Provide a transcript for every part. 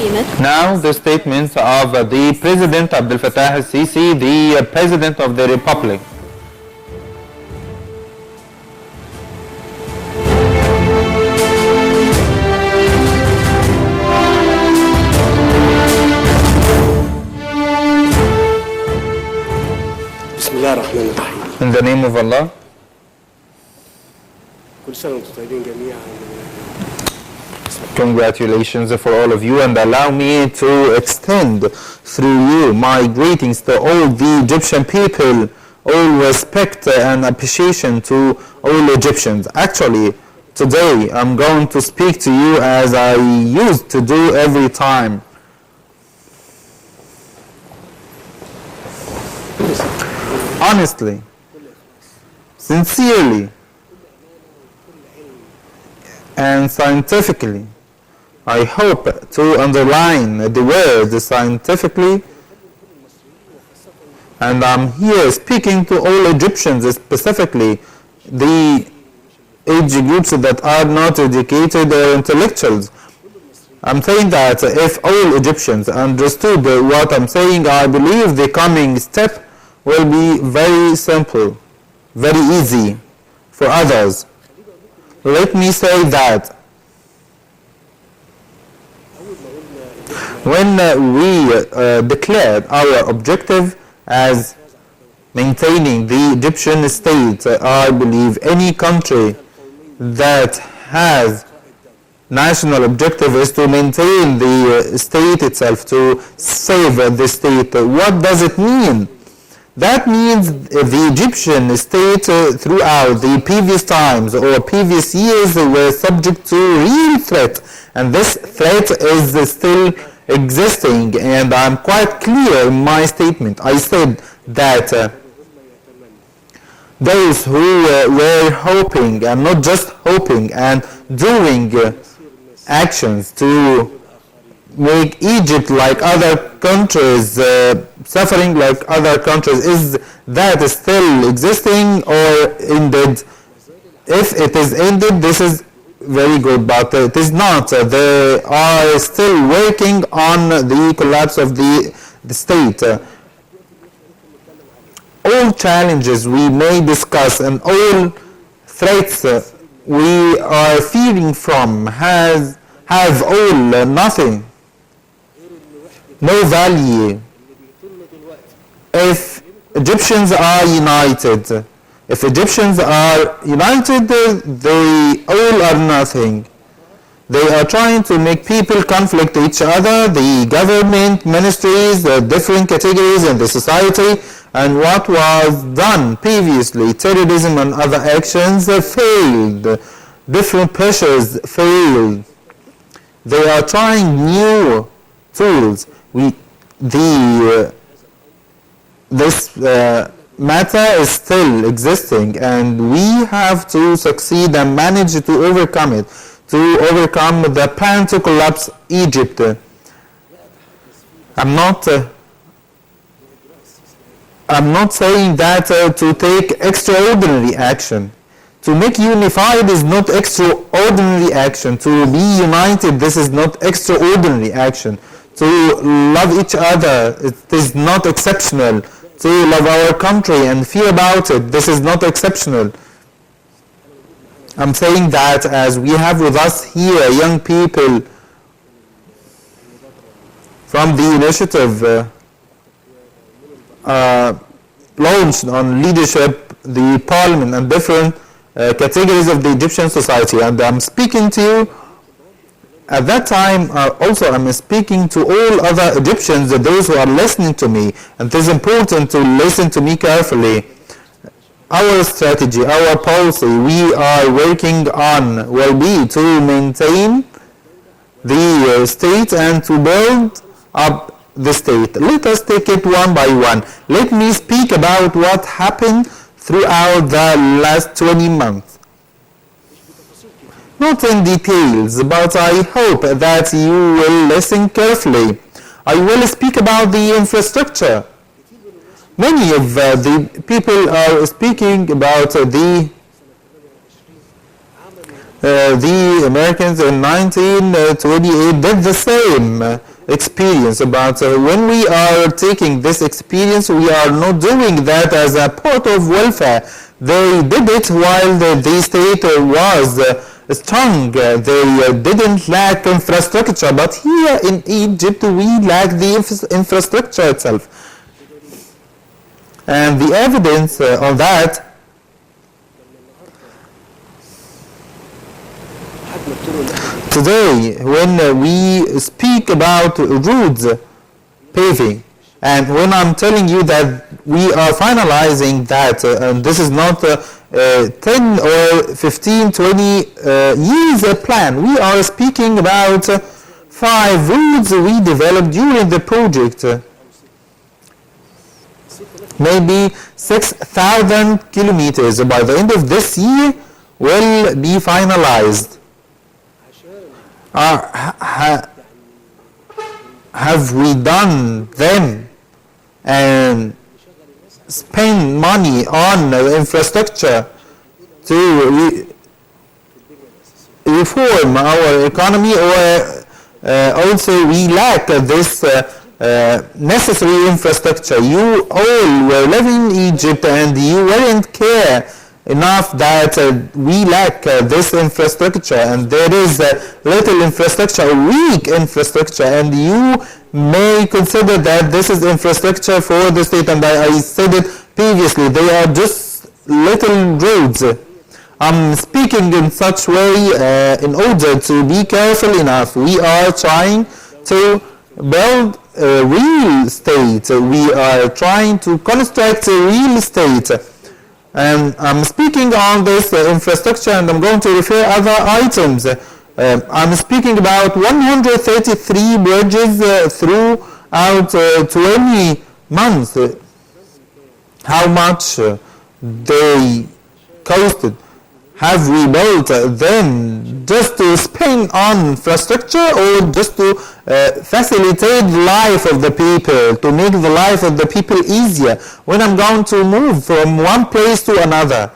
Now the statements of the President Abdel Fattah El Sisi, the President of the Republic. In the name of Allah. Congratulations for all of you, and allow me to extend through you my greetings to all the Egyptian people, all respect and appreciation to all Egyptians. Actually, today I'm going to speak to you as I used to do every time. Honestly, sincerely, and scientifically. I hope to underline the word scientifically, and I'm here speaking to all Egyptians, specifically the age groups that are not educated or intellectuals. I'm saying that if all Egyptians understood what I'm saying, I believe the coming step will be very simple, very easy for others. Let me say that when we declared our objective as maintaining the Egyptian state, I believe any country that has national objective is to maintain the state itself, to save the state. What does it mean? That means the Egyptian state throughout the previous times or previous years were subject to real threat, and this threat is still existing, and I'm quite clear in my statement. I said that those who were hoping, and not just hoping, and doing actions to make Egypt like other countries, suffering like other countries, is that still existing or ended? If it is ended, this is very good, but it is not. They are still working on the collapse of the state. All challenges we may discuss and all threats we are fearing from have all nothing, no value, if Egyptians are united. If Egyptians are united, they all are nothing. They are trying to make people conflict each other, the government, ministries, the different categories in the society, and what was done previously, terrorism and other actions, failed. Different pressures failed. They are trying new tools. This matter is still existing, and we have to succeed and manage to overcome it, to overcome the plan to collapse Egypt. I'm not saying that to take extraordinary action. To make unified is not extraordinary action. To be united, this is not extraordinary action. To love each other, it is not exceptional. To love our country and fear about it, this is not exceptional. I'm saying that as we have with us here young people from the initiative launched on leadership, the parliament, and different categories of the Egyptian society, and I'm speaking to you. At that time, also I'm speaking to all other Egyptians, those who are listening to me, and it is important to listen to me carefully. Our strategy, our policy we are working on will be to maintain the state and to build up the state. Let us take it one by one. Let me speak about what happened throughout the last 20 months. Not in details, but I hope that you will listen carefully. I will speak about the infrastructure. Many of the people are speaking about the Americans in 1928 did the same. experience. But when we are taking this experience, we are not doing that as a part of welfare. They did it while the state was strong. They didn't lack infrastructure, but here in Egypt we lack the infrastructure itself. And the evidence on that, today when we speak about roads, paving, and when I'm telling you that we are finalizing that, and this is not 10 or 15, 20 years plan. We are speaking about 5 roads we developed during the project. Maybe 6,000 kilometers by the end of this year will be finalized. Have we done them and spend money on infrastructure to reform our economy, or also we lack this necessary infrastructure? You all were living in Egypt and you weren't care enough that we lack this infrastructure, and there is little infrastructure, weak infrastructure, and you may consider that this is infrastructure for the state, and I said it previously, they are just little roads. I'm speaking in such way in order to be careful enough. We are trying to build real estate. We are trying to construct real estate. And I'm speaking on this infrastructure, and I'm going to refer other items. I'm speaking about 133 bridges throughout 20 months. How much they costed? Have we built them just to spend on infrastructure, or just to facilitate the life of the people, to make the life of the people easier when I'm going to move from one place to another?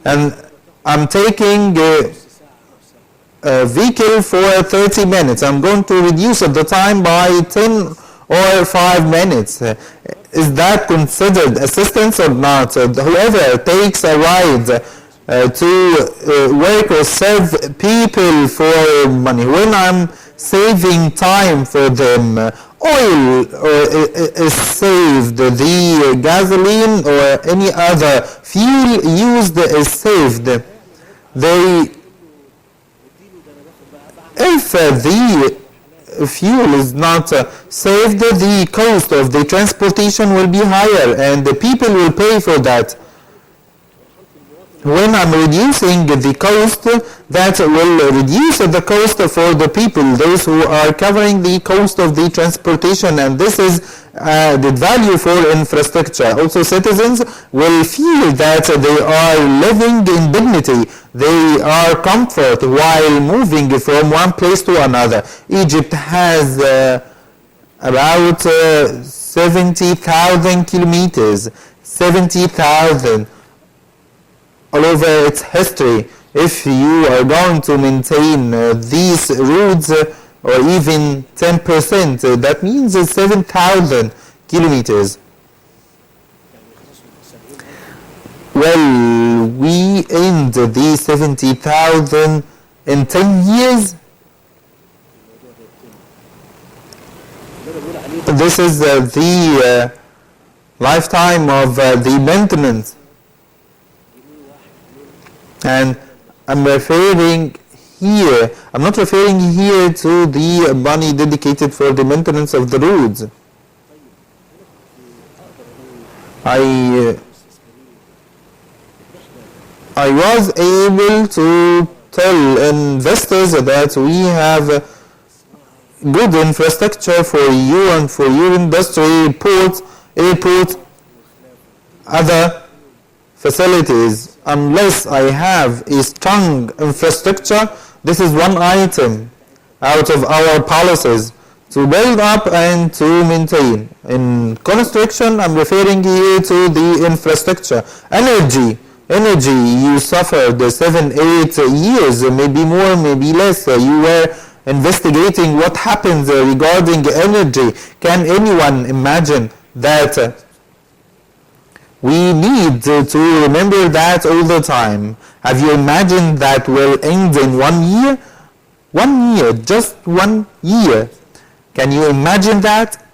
And I'm taking a vehicle for 30 minutes. I'm going to reduce the time by 10 or 5 minutes. Is that considered assistance or not? Whoever takes a ride to work or serve people for money, when I'm saving time for them, oil is saved, the gasoline or any other fuel used is saved. If the fuel is not saved, the cost of the transportation will be higher, and the people will pay for that. When I'm reducing the cost, that will reduce the cost for the people, those who are covering the cost of the transportation, and this is the value for infrastructure. Also, citizens will feel that they are living in dignity, they are comfort while moving from one place to another. Egypt has about 70,000 kilometers, 70,000 all over its history. If you are going to maintain these roads or even 10%, that means 7,000 kilometers. Well, we end the 70,000 in 10 years. This is the lifetime of the maintenance. And I'm referring here, I'm not referring here to the money dedicated for the maintenance of the roads. I was able to tell investors that we have good infrastructure for you and for your industry, ports, airports, other facilities. Unless I have a strong infrastructure, this is one item out of our policies to build up and to maintain. In construction, I'm referring here to the infrastructure. Energy, you suffered 7-8 years, maybe more, maybe less. You were investigating what happens regarding energy. Can anyone imagine that? We need to remember that all the time. Have you imagined that will end in 1 year? 1 year, just 1 year. Can you imagine that?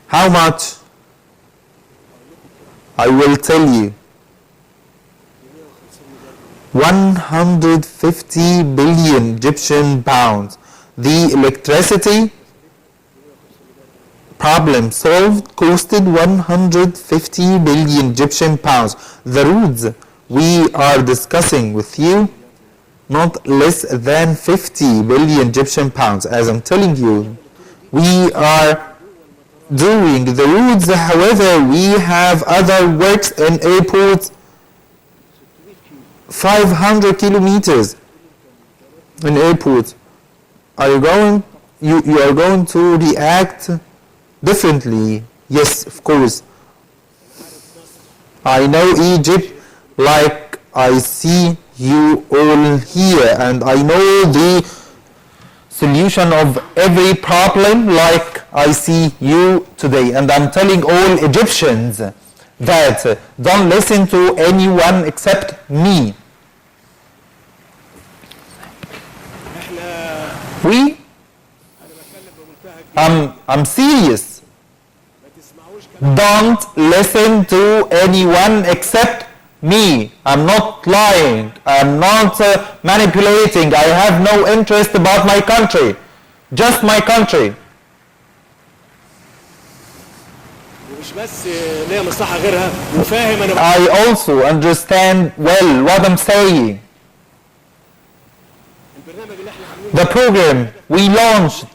How much? I will tell you. 150 billion Egyptian pounds. The electricity problem solved costed 150 billion Egyptian pounds. The roads we are discussing with you, not less than 50 billion Egyptian pounds. As I'm telling you, we are doing the roads. However, we have other works in airports, 500 kilometers in airports. Are you going? You are going to react differently? Yes, of course. I know Egypt like I see you all here, and I know the solution of every problem like I see you today. And I'm telling all Egyptians that don't listen to anyone except me. I'm serious. Don't listen to anyone except me. I'm not lying. I'm not manipulating. I have no interest about my country. Just my country. I also understand well what I'm saying. The program we launched,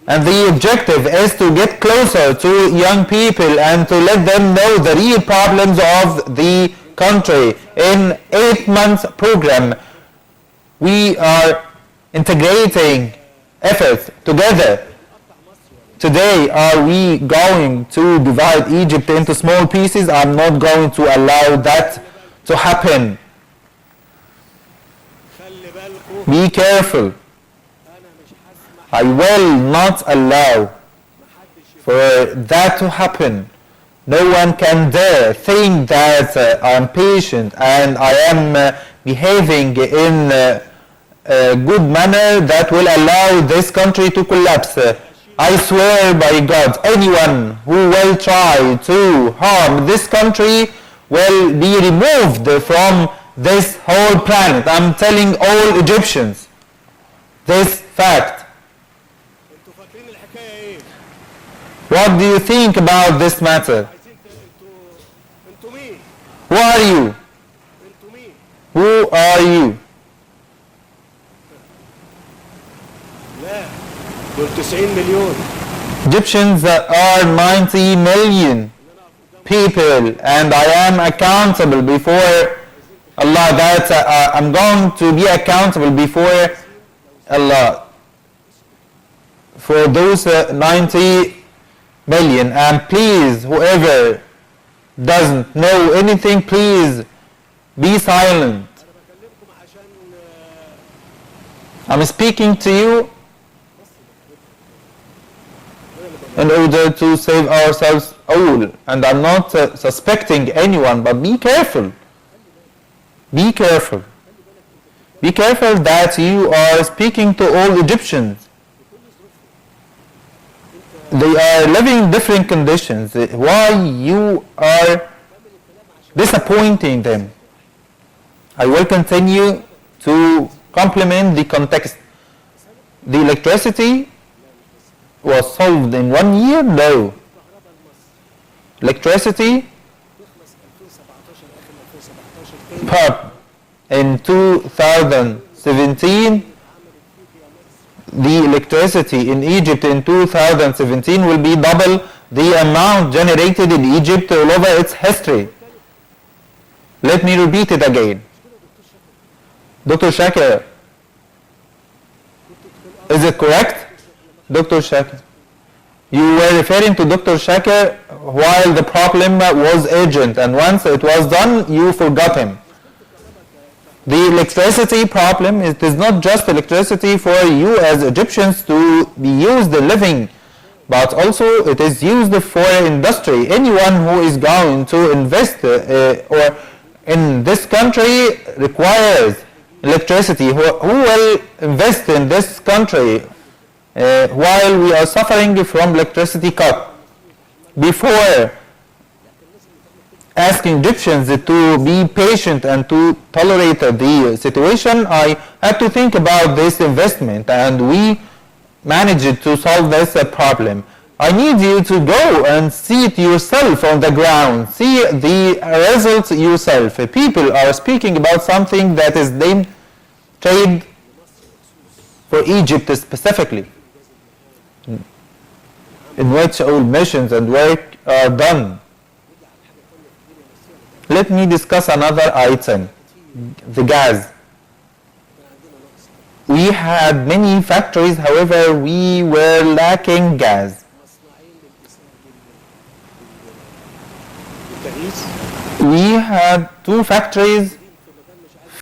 and the objective is to get closer to young people and to let them know the real problems of the country. In 8 months program, we are integrating efforts together. Today, are we going to divide Egypt into small pieces? I'm not going to allow that to happen. Be careful. I will not allow for that to happen. No one can dare think that I'm patient and I am behaving in a good manner that will allow this country to collapse. I swear by God, anyone who will try to harm this country will be removed from this whole planet. I'm telling all Egyptians this fact. What do you think about this matter? Who are you? Who are you? Egyptians are 90 million people, and I am accountable before Allah. That I'm going to be accountable before Allah for those 90 million. And please, whoever doesn't know anything, please be silent. I'm speaking to you in order to save ourselves all, and I'm not suspecting anyone, but be careful. Be careful. Be careful that you are speaking to all Egyptians. They are living in different conditions. Why you are disappointing them? I will continue to complement the context. The electricity was solved in 1 year? No. Electricity in 2017, the electricity in Egypt in 2017 will be double the amount generated in Egypt all over its history. Let me repeat it again. Dr. Shakir, is it correct? Dr. Shakir, you were referring to Dr. Shakir while the problem was urgent, and once it was done, you forgot him. The electricity problem is not just electricity for you as Egyptians to be used living, but also it is used for industry. Anyone who is going to invest or in this country requires electricity. Who will invest in this country while we are suffering from electricity cut? Before asking Egyptians to be patient and to tolerate the situation, I had to think about this investment, and we managed to solve this problem. I need you to go and see it yourself on the ground. See the results yourself. People are speaking about something that is named trade for Egypt specifically, in which all missions and work are done. Let me discuss another item, the gas. We had many factories, however, we were lacking gas. We had 2 factories